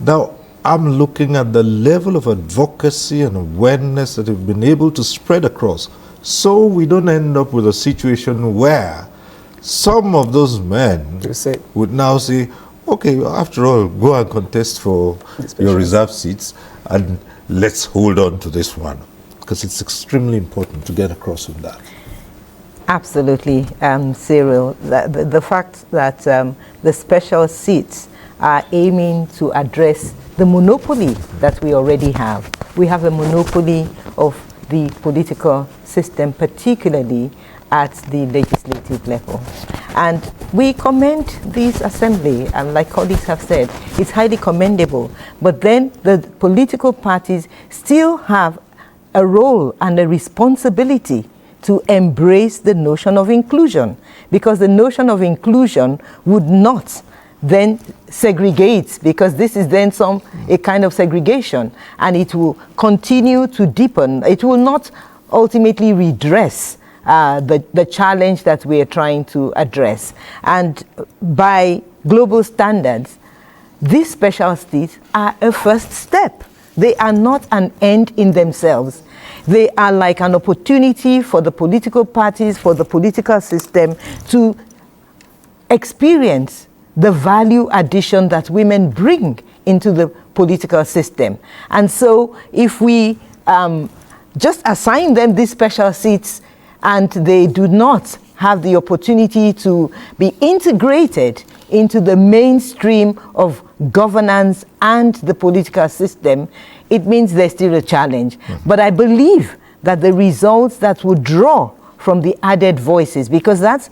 Now, I'm looking at the level of advocacy and awareness that have been able to spread across, so we don't end up with a situation where some of those men would now say, okay, after all, go and contest for your reserve seats and let's hold on to this one, because it's extremely important to get across with that. Absolutely, Cyril. The fact that the special seats are aiming to address the monopoly that we already have. We have a monopoly of the political system, particularly at the legislative level. And we commend this assembly, and like colleagues have said, it's highly commendable. But then the political parties still have a role and a responsibility to embrace the notion of inclusion, because the notion of inclusion would not then segregate, because this is then a kind of segregation, and it will continue to deepen. It will not ultimately redress the challenge that we are trying to address. And by global standards, these special seats are a first step. They are not an end in themselves. They are like an opportunity for the political parties, for the political system to experience the value addition that women bring into the political system. And so if we just assign them these special seats and they do not have the opportunity to be integrated into the mainstream of governance and the political system, it means there's still a challenge. But I believe that the results that would draw from the added voices, because that's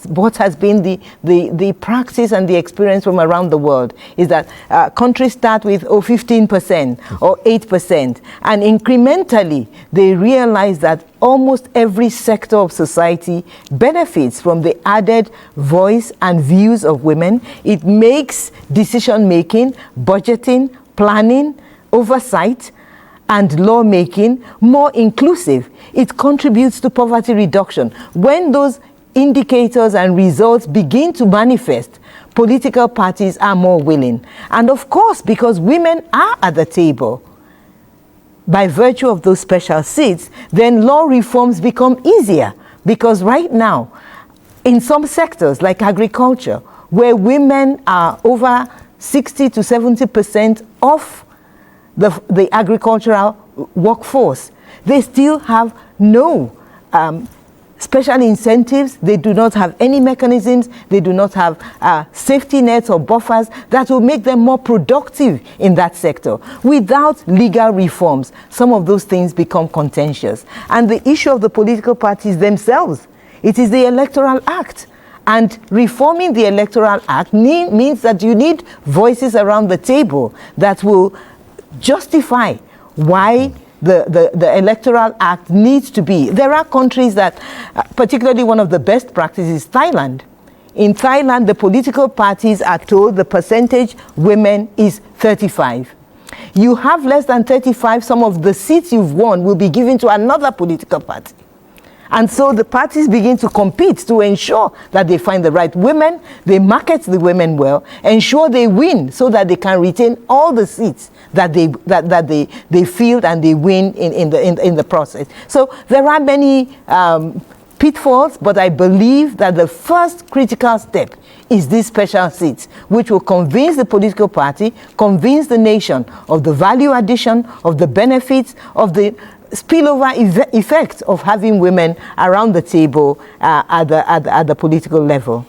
what has been the practice and the experience from around the world, is that countries start with 15% or 8%, and incrementally they realize that almost every sector of society benefits from the added voice and views of women. It makes decision making, budgeting, planning, oversight, and lawmaking more inclusive. It contributes to poverty reduction. When those indicators and results begin to manifest, political parties are more willing. And of course, because women are at the table, by virtue of those special seats, then law reforms become easier. Because right now, in some sectors like agriculture, where women are over 60 to 70% of the agricultural workforce, they still have no special incentives. They do not have any mechanisms. They do not have safety nets or buffers that will make them more productive in that sector. Without legal reforms, some of those things become contentious. And the issue of the political parties themselves, it is the Electoral Act. And reforming the Electoral Act means that you need voices around the table that will justify why the Electoral Act needs to be. There are countries that, particularly one of the best practices is Thailand. In Thailand, the political parties are told the percentage women is 35. You have less than 35, some of the seats you've won will be given to another political party. And so the parties begin to compete to ensure that they find the right women, they market the women well, ensure they win so that they can retain all the seats that they field and they win in the process. So there are many pitfalls, but I believe that the first critical step is these special seats, which will convince the political party, convince the nation of the value addition, of the benefits, of the spillover effect of having women around the table at the political level.